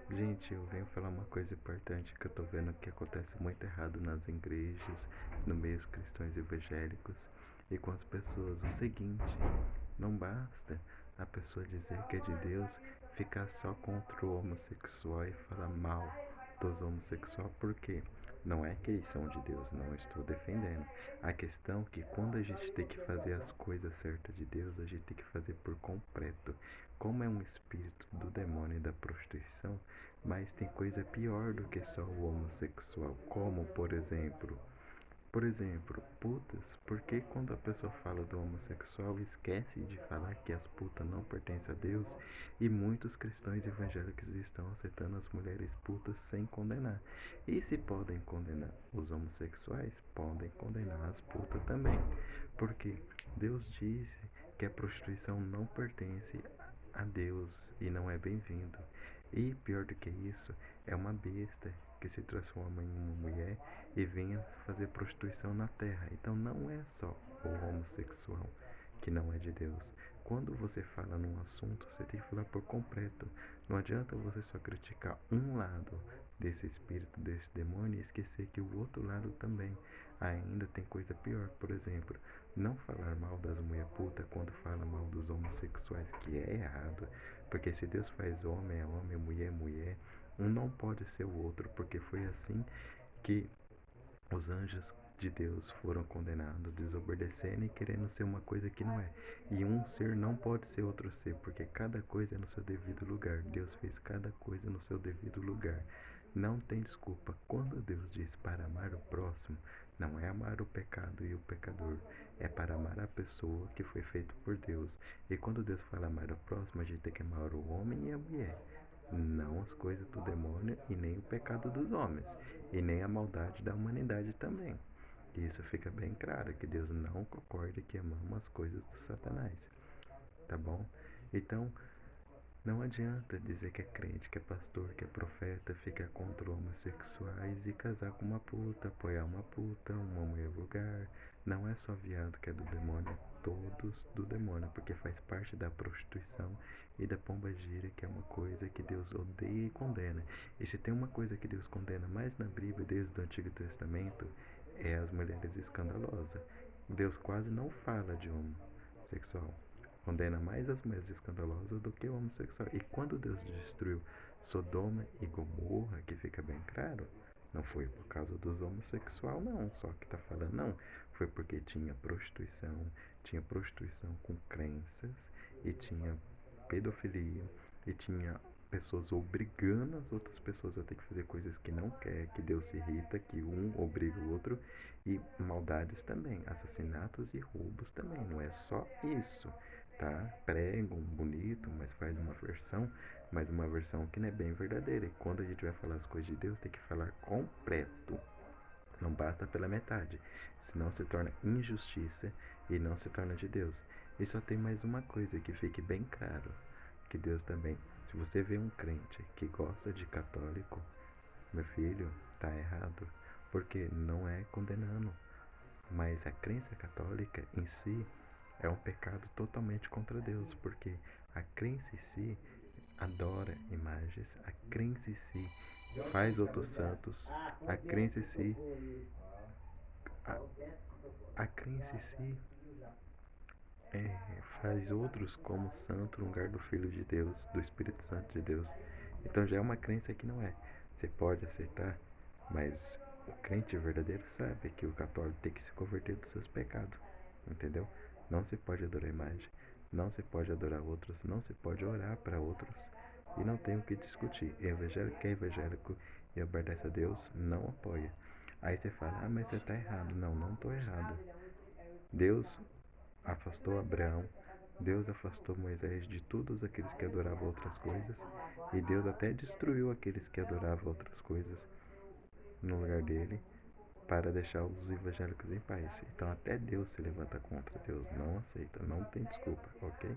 Gente, eu venho falar uma coisa importante que eu tô vendo que acontece muito errado nas igrejas, no meio dos cristãos evangélicos e com as pessoas. O seguinte, não basta a pessoa dizer que é de Deus, ficar só contra o homossexual e falar mal dos homossexuais, porque não é que eles são de Deus, não estou defendendo. A questão é que quando a gente tem que fazer as coisas certas de Deus, a gente tem que fazer por completo. Como é um espírito do demônio e da prostituição, mas tem coisa pior do que só o homossexual, como por exemplo, putas. Porque quando a pessoa fala do homossexual, esquece de falar que as putas não pertencem a Deus e muitos cristãos evangélicos estão aceitando as mulheres putas sem condenar. E se podem condenar os homossexuais, podem condenar as putas também. Porque Deus disse que a prostituição não pertence a Deus e não é bem-vindo. E pior do que isso, é uma besta que se transforma em uma mulher e venha fazer prostituição na terra. Então não é só o homossexual que não é de Deus. Quando você fala num assunto, você tem que falar por completo. Não adianta você só criticar um lado desse espírito, desse demônio, e esquecer que o outro lado também ainda tem coisa pior. Por exemplo, não falar mal das mulher puta quando fala mal dos homossexuais, que é errado. Porque se Deus faz homem é homem, mulher é mulher, um não pode ser o outro, porque foi assim que os anjos de Deus foram condenados, desobedecendo e querendo ser uma coisa que não é. E um ser não pode ser outro ser, porque cada coisa é no seu devido lugar. Deus fez cada coisa no seu devido lugar. Não tem desculpa. Quando Deus diz para amar o próximo, não é amar o pecado e o pecador, é para amar a pessoa que foi feita por Deus. E quando Deus fala amar o próximo, a gente tem que amar o homem e a mulher, não as coisas do demônio e nem o pecado dos homens, e nem a maldade da humanidade também. E isso fica bem claro, que Deus não concorda que amamos as coisas do Satanás, tá bom? Então, não adianta dizer que é crente, que é pastor, que é profeta, ficar contra homossexuais e casar com uma puta, apoiar uma puta, uma mulher vulgar. Não é só viado que é do demônio, é todos do demônio, porque faz parte da prostituição e da pombagira, que é uma coisa que Deus odeia e condena. E se tem uma coisa que Deus condena mais na Bíblia, desde o Antigo Testamento, é as mulheres escandalosas. Deus quase não fala de homossexual, condena mais as mulheres escandalosas do que o homossexual. E quando Deus destruiu Sodoma e Gomorra, que fica bem claro, não foi por causa dos homossexuais, não, só que tá falando, não. Foi porque tinha prostituição com crenças, e tinha pedofilia, e tinha pessoas obrigando as outras pessoas a ter que fazer coisas que não quer, que Deus se irrita, que um obriga o outro, e maldades também, assassinatos e roubos também, não é só isso, tá? Pregam bonito, mas faz uma versão, mas uma versão que não é bem verdadeira. E quando a gente vai falar as coisas de Deus, tem que falar completo. Não basta pela metade, senão se torna injustiça e não se torna de Deus. E só tem mais uma coisa que fique bem claro, que Deus também, se você vê um crente que gosta de católico, meu filho, tá errado, porque não é condenando, mas a crença católica em si é um pecado totalmente contra Deus, porque a crença em si adora imagens, a crença em si faz outros santos, a crença em si, a, a crença em si faz outros como santo no lugar do Filho de Deus, do Espírito Santo de Deus. Então já é uma crença que não é. Você pode aceitar, mas o crente verdadeiro sabe que o católico tem que se converter dos seus pecados, entendeu? Não se pode adorar imagem, não se pode adorar outros, não se pode orar para outros, e não tem o que discutir. Evangélico que é evangélico e obedece a Deus, não apoia. Aí você fala, ah, mas você está errado. Não, não estou errado. Deus afastou Abraão, Deus afastou Moisés de todos aqueles que adoravam outras coisas, e Deus até destruiu aqueles que adoravam outras coisas no lugar dele, para deixar os evangélicos em paz. Então até Deus se levanta contra, Deus não aceita, não tem desculpa, ok?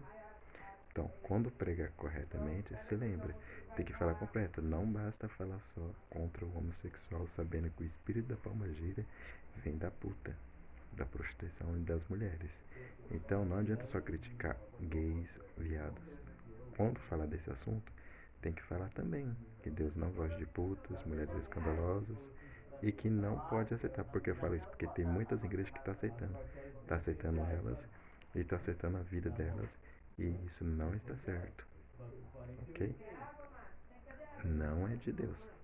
Então, quando pregar corretamente, se lembre, tem que falar completo. Não basta falar só contra o homossexual, sabendo que o espírito da palmagira vem da puta, da prostituição e das mulheres. Então, não adianta só criticar gays, viados. Quando falar desse assunto, tem que falar também que Deus não gosta de putas, mulheres escandalosas e que não pode aceitar. Por que eu falo isso? Porque tem muitas igrejas que tá aceitando elas e tá aceitando a vida delas e isso não está certo, ok? Não é de Deus.